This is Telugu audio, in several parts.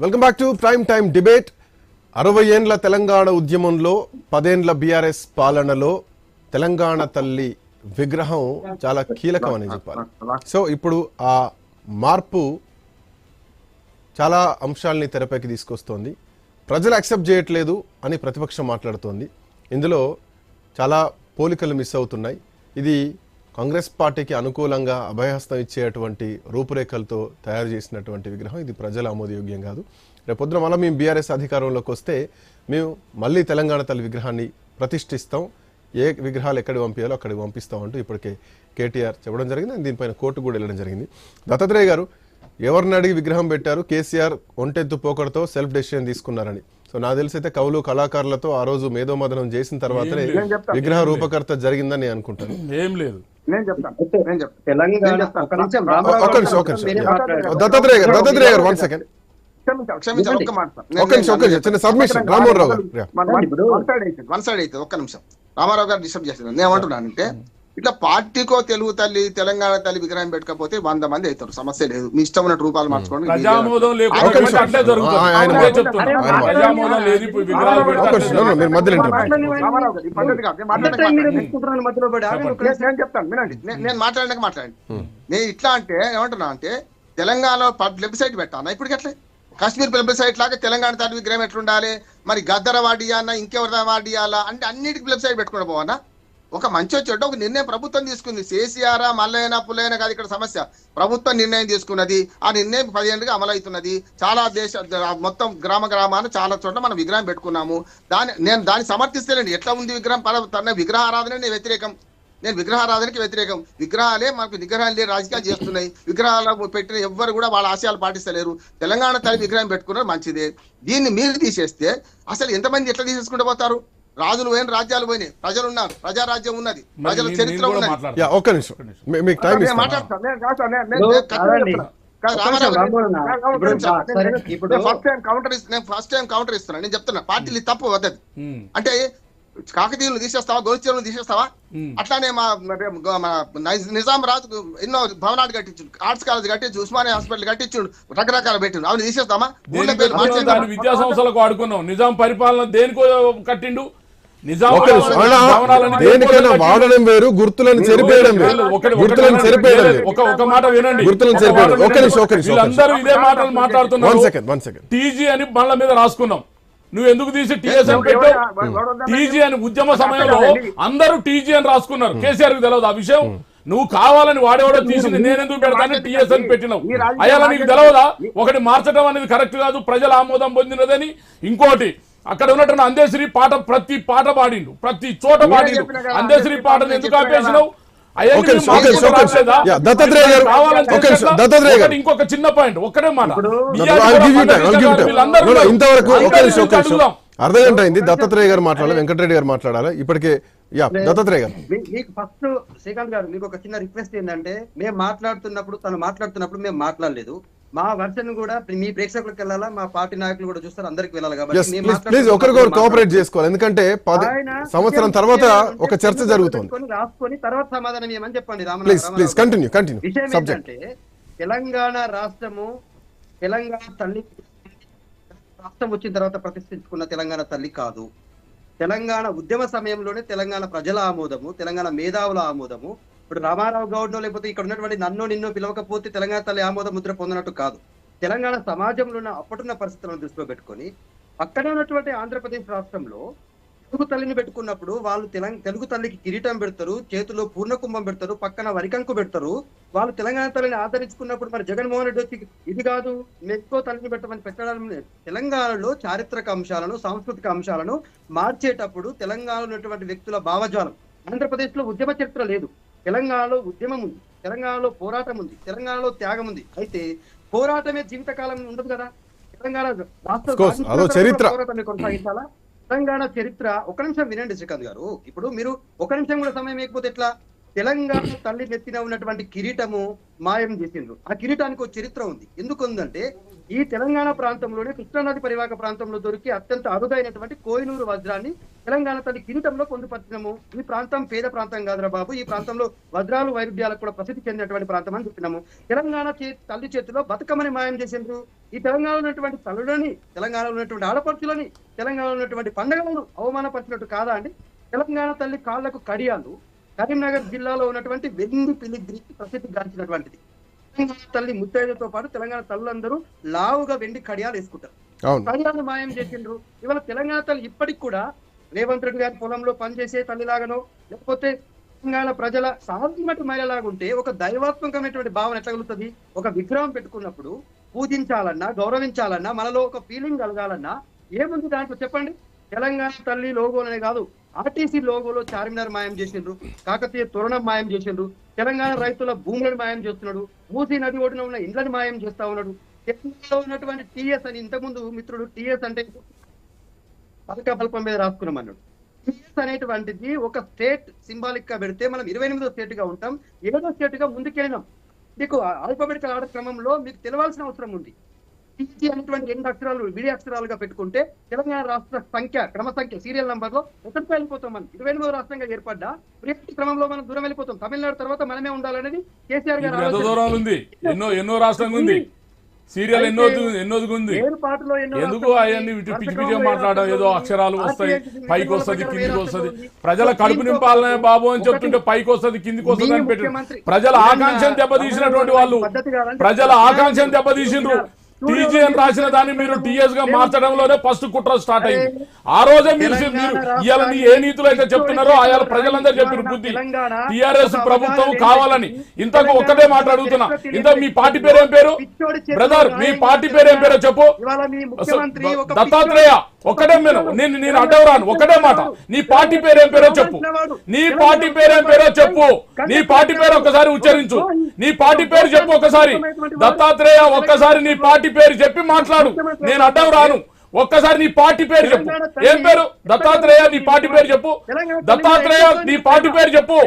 Welcome back to prime time debate. 60 ఏండ్ల తెలంగాణ ఉద్యమంలో 10 ఏండ్ల బీఆర్ఎస్ పాలనలో తెలంగాణ తల్లి విగ్రహం చాలా కీలకం అని చెప్పాలి. సో ఇప్పుడు ఆ మార్పు చాలా అంశాలని తెరపైకి తీసుకొస్తోంది. ప్రజలు యాక్సెప్ట్ చేయట్లేదు అని ప్రతిపక్షం మాట్లాడుతోంది. ఇందులో చాలా పోలికలు మిస్ అవుతున్నాయి. ఇది కాంగ్రెస్ పార్టీకి అనుకూలంగా అభయహస్తం ఇచ్చేటువంటి రూపురేఖలతో తయారు చేసినటువంటి విగ్రహం. ఇది ప్రజల ఆమోదయోగ్యం కాదు. రేపొద్దున మళ్ళీ మేము బీఆర్ఎస్ అధికారంలోకి వస్తే మేము మళ్ళీ తెలంగాణ తల్లి విగ్రహాన్ని ప్రతిష్ఠిస్తాం, ఏ విగ్రహాలు ఎక్కడికి పంపించాలో అక్కడికి పంపిస్తాం అంటూ ఇప్పటికే కేటీఆర్ చెప్పడం జరిగింది. దీనిపైన కోర్టు కూడా వెళ్ళడం జరిగింది. దత్తాత్రేయ గారు ఎవరిని అడిగి విగ్రహం పెట్టారు, కేసీఆర్ ఒంటెత్తు పోకడతో సెల్ఫ్ డెసిషన్ తీసుకున్నారని. సో నాకు తెలిసి అయితే కవులు కళాకారులతో ఆ రోజు మేధోమదనం చేసిన తర్వాతనే విగ్రహ రూపకర్త జరిగిందని నేను అనుకుంటాను. ఏం లేదు, దత్తాత్రేయ గారు 1 సెకండ్ చిన్న సబ్మిషన్. రామారావు గారు ఒక్క నిమిషం రామారావు గారు డిస్టర్బ్ చేస్తున్నారు. నేను ఏమంటున్నానంటే ఇట్లా పార్టీకో తెలుగు తల్లి తెలంగాణ తల్లి విగ్రహం పెట్టకపోతే 100 మంది అవుతారు, సమస్య లేదు. మీ ఇష్టం ఉన్నట్టు రూపాయలు మార్చుకోండి. నేను మాట్లాడడానికి మాట్లాడండి. నేను ఇట్లా అంటే ఏమంటున్నా అంటే తెలంగాణ వెబ్సైట్ పెట్టాను ఇప్పటికి ఎట్లా కాశ్మీర్ వెబ్సైట్ లాగా తెలంగాణ తల్లి విగ్రహం ఎట్లుండాలి, మరి గద్దర వాడియాలా ఇంకెవరి వాడియాలా అంటే అన్నిటికీ వెబ్సైట్ పెట్టుకుంటూ పోవన్నా. ఒక మంచి వచ్చేట ఒక నిర్ణయం ప్రభుత్వం తీసుకుంది. కేసీఆర్ మల్లైనా పుల్లైనా కాదు ఇక్కడ సమస్య. ప్రభుత్వం నిర్ణయం తీసుకున్నది, ఆ నిర్ణయం 10 ఏళ్ళుగా అమలవుతున్నది. చాలా మొత్తం గ్రామాన చాలా చోట్ల మనం విగ్రహం పెట్టుకున్నాము. నేను దాన్ని సమర్థిస్తేనండి. ఎట్లా ఉంది విగ్రహం? విగ్రహారాధన నేను వ్యతిరేకం. నేను విగ్రహారాధనకి వ్యతిరేకం. విగ్రహాలే మనకు విగ్రహాలు రాజకీయాలు చేస్తున్నాయి. విగ్రహాలు పెట్టిన ఎవ్వరు కూడా వాళ్ళ ఆశయాలు పాటిస్తలేరు. తెలంగాణ తల్లి విగ్రహం పెట్టుకున్నారు మంచిదే. దీన్ని మీరు తీసేస్తే అసలు ఎంతమంది ఎట్లా తీసేసుకుంటూ పోతారు? రాజులు పోయిన రాజ్యాలు పోయినాయి, ప్రజలు ఉన్నారు, ప్రజారాజ్యం ఉన్నది, ప్రజల చరిత్ర ఉన్నది. ఫస్ట్ టైం కౌంటర్ ఇస్తున్నా. నేను చెప్తున్నా పార్టీలు తప్పు వద్దది. అంటే కాకతీయులను తీసేస్తావా, గోల్చీలను తీసేస్తావా? అట్లానే మా నిజాం రాజు ఎన్నో భవనాలు కట్టించు, ఆర్ట్స్ కాలేజ్ కట్టించు, ఉస్మానియా హాస్పిటల్ కట్టించు, రకరకాల పెట్టిండు. అవన్నీ తీసేస్తామా? విద్యా సంస్థలకు వాడుకున్నాం. నిజాం పరిపాలన దేనికో కట్టిండు. దేనికైనా వాడడం వేరు, గుర్తులను చెరిపేయడం వేరు. గుర్తులను చెరిపేయడం వేరు. ఒక మాట వినండి. గుర్తులను చెరిపేయడం. వీళ్ళందరూ ఇదే మాటలు మాట్లాడుతున్నారు. టీజీ అని బండ్ల మీద రాసుకున్నాం. నువ్వు ఎందుకు తీసి టీఎస్ అని పెట్టావు? టీజీ అని ఉద్యమ సమయంలో అందరూ టీజీ అని రాసుకున్నారు. కేసీఆర్ కి తెలియదు ఆ విషయం. నువ్వు కావాలని వాడేవాడో తీసింది నేనెందుకు పెడతాను టీఎస్ అని పెట్టినావు. అయ్యాలా నీకు తెలియదా? ఒకటి మార్చడం అనేది కరెక్ట్ కాదు, ప్రజల ఆమోదం పొందినదని. ఇంకోటి అక్కడ ఉన్నట్టు అందేశ్రీ పాట ప్రతి పాట పాడిండు, ప్రతి చోట పాడిండు. అందేశ్రీ పాటను ఎందుకు ఆపేసినావు? ఇంకొక చిన్న పాయింట్, ఒక్కడే మాట. అర్ధగంట అయింది. దత్తాత్రేయ గారు మాట్లాడాలి, వెంకటరెడ్డి గారు మాట్లాడాలి. ఇప్పటికే దత్తాత్రేయ గారు మీకు ఫస్ట్ శ్రీకాంత్ గారు మీకు ఒక చిన్న రిక్వెస్ట్ ఏంటంటే, మేము మాట్లాడుతున్నప్పుడు తను మాట్లాడుతున్నప్పుడు మేము మాట్లాడలేదు. మా వర్షన్ కూడా మీ ప్రేక్షకులకు వెళ్ళాలా, మా పార్టీ నాయకులు కూడా చూస్తారు, అందరికి వెళ్ళాలి. కాబట్టి ఒకరికొకరు కోఆపరేట్ చేసుకోవాలి. ఎందుకంటే 10 సంవత్సరం తర్వాత ఒక చర్చ జరుగుతుంది. రాసుకొని తర్వాత సమాధానం ఏమని చెప్పండి. విషయం ఏంటంటే తెలంగాణ రాష్ట్రము, తెలంగాణ తల్లి రాష్ట్రం వచ్చిన తర్వాత ప్రతిష్ఠించుకున్న తెలంగాణ తల్లి కాదు. తెలంగాణ ఉద్యమ సమయంలోనే తెలంగాణ ప్రజల ఆమోదము, తెలంగాణ మేధావుల ఆమోదము. ఇప్పుడు రామారావు గౌడ్నో లేకపోతే ఇక్కడ ఉన్నటువంటి నన్ను నిన్ను పిలవకపోతే తెలంగాణ తల్లి ఆమోద ముద్ర పొందినట్టు కాదు. తెలంగాణ సమాజంలో ఉన్న అప్పటిన్న పరిస్థితులను దృష్టిలో పెట్టుకొని పక్కనే ఉన్నటువంటి ఆంధ్రప్రదేశ్ రాష్ట్రంలో తెలుగు తల్లిని పెట్టుకున్నప్పుడు వాళ్ళు తెలుగు తల్లికి కిరీటం పెడతారు, చేతిలో పూర్ణకుంభం పెడతారు, పక్కన వరికంకు పెడతారు. వాళ్ళు తెలంగాణ తల్లిని ఆదరించుకున్నప్పుడు మరి జగన్మోహన్ రెడ్డి వచ్చి ఇది కాదు మెక్కో తల్లిని పెట్టమని పెట్టడం. తెలంగాణలో చారిత్రక అంశాలను, సాంస్కృతిక అంశాలను మార్చేటప్పుడు తెలంగాణలో ఉన్నటువంటి వ్యక్తుల భావజాలం. ఆంధ్రప్రదేశ్ లో ఉద్యమ చరిత్ర లేదు, తెలంగాణలో ఉద్యమం ఉంది, తెలంగాణలో పోరాటం ఉంది, తెలంగాణలో త్యాగం ఉంది. అయితే పోరాటమే జీవితకాలం ఉండదు కదా. తెలంగాణ రాష్ట్ర చరిత్ర కొనసాగించాలా? తెలంగాణ చరిత్ర ఒక నిమిషం వినండి శ్రీకాంత్ గారు. ఇప్పుడు మీరు ఒక నిమిషం కూడా సమయం లేకపోతే ఎట్లా? తెలంగాణ తల్లి నెత్తిన ఉన్నటువంటి కిరీటము మాయం చేసిండ్రు. ఆ కిరీటానికి ఒక చరిత్ర ఉంది. ఎందుకుందంటే ఈ తెలంగాణ ప్రాంతంలోనే కృష్ణానది పరివాహక ప్రాంతంలో దొరికి అత్యంత అరుదైనటువంటి కోహినూరు వజ్రాన్ని తెలంగాణ తల్లి కిరీటంలో పొందుపరిచినాము. ఈ ప్రాంతం పేద ప్రాంతం కాదురా బాబు, ఈ ప్రాంతంలో వజ్రాలు వైరుధ్యాలకు కూడా ప్రసిద్ధి చెందినటువంటి ప్రాంతం అని చెప్పినాము. తెలంగాణ తల్లి చేతిలో బతుకమ్మని మాయం చేసిండ్రు. ఈ తెలంగాణలో ఉన్నటువంటి తల్లులని, తెలంగాణలో ఉన్నటువంటి ఆడపడుచులని, తెలంగాణలో ఉన్నటువంటి పండుగలను అవమానపరిచినట్టు కాదా అండి? తెలంగాణ తల్లి కాళ్లకు కడియాలు కరీంనగర్ జిల్లాలో ఉన్నటువంటి వెండి పిలిగ్రికి ప్రసిద్ధి గాంచినటువంటిది. తెలంగాణ తల్లి ముత్తైదుతో పాటు తెలంగాణ తల్లులందరూ లావుగా వెండి కడియాలు వేసుకుంటారు. కడియాలు మాయం చేసిండ్రు. ఇవాళ తెలంగాణ తల్లి ఇప్పటికి కూడా రేవంత్ రెడ్డి గారి పొలంలో పనిచేసే తల్లిలాగనో, లేకపోతే తెలంగాణ ప్రజల సాధారణ మహిళలాగా ఉంటే ఒక దైవాత్మకమైనటువంటి భావన ఎట్లా కలుగుతుంది? ఒక విగ్రహం పెట్టుకున్నప్పుడు పూజించాలన్నా, గౌరవించాలన్నా, మనలో ఒక ఫీలింగ్ కలగాలన్నా ఏముంది దాంట్లో చెప్పండి? తెలంగాణ తల్లి లోగోలనే కాదు, ఆర్టీసీ లోగోలో చార్మినార్ మాయం చేసిండ్రు, కాకతీయ తోరణం మాయం చేసిండ్రు, తెలంగాణ రైతుల భూములను మాయం చేస్తున్నాడు, మూసీ నది ఒడిన ఉన్న ఇండ్లను మాయం చేస్తా ఉన్నాడు. తెలంగాణలో ఉన్నటువంటి టీఎస్ అని ఇంతకుముందు మిత్రుడు టీఎస్ అంటే పథక బల్పం మీద రాసుకున్నాం అన్నాడు. టీఎస్ అనేటువంటిది ఒక స్టేట్ సింబాలిక్ గా పెడితే మనం 28వ స్టేట్ గా ఉంటాం, 7వ స్టేట్ గా ముందుకెళ్ళినాం. మీకు ఆల్ఫాబెటికల్ ఆర్డర్ క్రమంలో మీకు తెలవాల్సిన అవసరం ఉంది. టీజీ అనేటువంటి 2 అక్షరాలు విడి అక్షరాలుగా పెట్టుకుంటే తెలంగాణ రాష్ట్ర సంఖ్య క్రమ సంఖ్య సీరియల్ నంబర్ లో ఎక్కడికి వెళ్ళిపోతాం. మనం 28వ రాష్ట్రంగా ఏర్పడ్డా ప్రియారిటీ క్రమంలో మనం దూరం వెళ్ళిపోతాం. తమిళనాడు తర్వాత మనమే ఉండాలనేది కేసీఆర్ గారు ఎంత దూరం ఉంది? ఎన్నో రాష్ట్రంగా ఉంది సీరియల్, ఎన్నోది ఉంది. ఎందుకు అవన్నీ పిచ్చి మాట్లాడడం? ఏదో అక్షరాలు వస్తాయి, పైకి వస్తుంది, కిందికి వస్తుంది. ప్రజల కడుపు నింపాలనే బాబు అని చెప్తుంటే పైకి వస్తుంది, కిందికి వస్తుంది అని పెట్టి ప్రజల ఆకాంక్షను దెబ్బతీసినటువంటి వాళ్ళు, ప్రజల ఆకాంక్షను దెబ్బతీసిండ్రు. టీజీ అని రాసిన దాన్ని మీరు టీఎస్ గా మార్చడంలోనే ఫస్ట్ కుట్ర స్టార్ట్ అయింది. ఆ రోజే మీరు ఇవాళ ఏ నీతులు అయితే చెప్తున్నారో ఆయా ప్రజలందరూ చెప్పిన బుద్ధి టీఆర్ఎస్ ప్రభుత్వం కావాలని. ఇంతకు ఒక్కటే మాట అడుగుతున్నా, ఇంత మీ పార్టీ పేరు ఏం పేరు బ్రదర్? మీ పార్టీ పేరు ఏం పేరో చెప్పు. దత్తాత్రేయ ఒక్కటే నేను అడ్డం రాను. ఒక్కటే మాట, నీ పార్టీ పేరు ఏం పేరో చెప్పు. నీ పార్టీ పేరు ఏం పేరో చెప్పు. నీ పార్టీ పేరు ఒక్కసారి ఉచ్చరించు. నీ పార్టీ పేరు చెప్పు ఒక్కసారి. దత్తాత్రేయ ఒక్కసారి నీ పార్టీ పేరు చెప్పి మాట్లాడు. నేను అడ్డం రాను. ఒక్కసారి నీ పార్టీ పేరు చెప్పు. ఏం పేరు? దత్తాత్రేయ నీ పార్టీ పేరు చెప్పు. దత్తాత్రేయ నీ పార్టీ పేరు చెప్పు.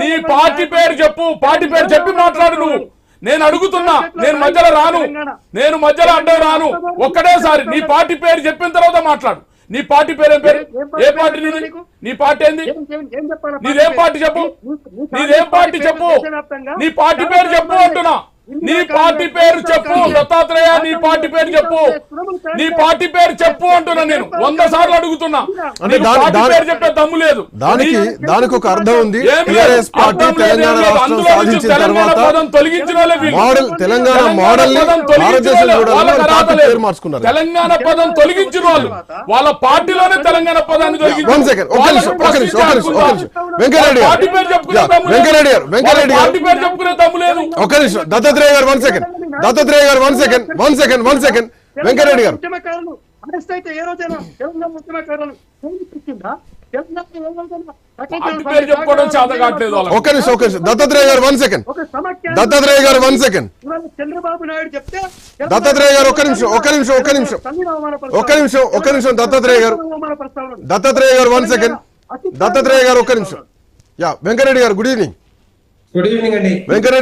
నీ పార్టీ పేరు చెప్పు. పార్టీ పేరు చెప్పి మాట్లాడు నువ్వు. నేను అడుగుతున్నా, నేను మధ్యలో రాను, నేను మధ్యలో అడ్డం రాను. ఒక్కటేసారి నీ పార్టీ పేరు చెప్పిన తర్వాత మాట్లాడు. నీ పార్టీ పేరు ఏం పేరు? ఏ పార్టీ నీది? నీ పార్టీ ఏంది? నీదేం పార్టీ చెప్పు. నీదేం పార్టీ చెప్పు. నీ పార్టీ పేరు చెప్పు అంటున్నా. నీ పార్టీ పేరు చెప్పు. దత్తాత్రేయ నీ పార్టీ పేరు చెప్పు. నీ పార్టీ పేరు చెప్పు అంటున్నా. నేను 100 సార్లు అడుగుతున్నా. పార్టీ పేరు చెప్పే దమ్ము లేదు. దానికి ఒక అర్థం ఉంది. టీఆర్ఎస్ పార్టీ తెలంగాణ రాష్ట్రం సాధించిన తర్వాత మోడల్ తెలంగాణ మోడల్ మార్చుకున్నారు. తెలంగాణ పదం తొలగించిన వాళ్ళు వాళ్ళ పార్టీలోనే తెలంగాణ పదాన్ని తొలగించారు. వెంకరెడ్డి గారు చెప్పుకునే దమ్ము లేదు. ఒక నిమిషం దత్తాత్రేయ గారు, 1 సెకండ్. దత్తాత్రేయ గారు 1 సెకండ్. వెంకరెడ్డి గారు చెప్పుకోవడం చేత కావట్లేదు. ఒక నిమిషం. దత్తాత్రేయ గారు 1 సెకండ్. దత్తాత్రేయ గారు 1 సెకండ్. చంద్రబాబు నాయుడు చెప్తే దత్తాత్రేయ గారు ఒక నిమిషం. దత్తాత్రేయ గారు 1 సెకండ్. దత్తాత్రేయ గారు 1 నిమిషం. యా వెంకరెడ్డి గారు గుడ్ ఈవినింగ్. గుడ్ ఈవినింగ్ అండి. వెంకరెడ్డి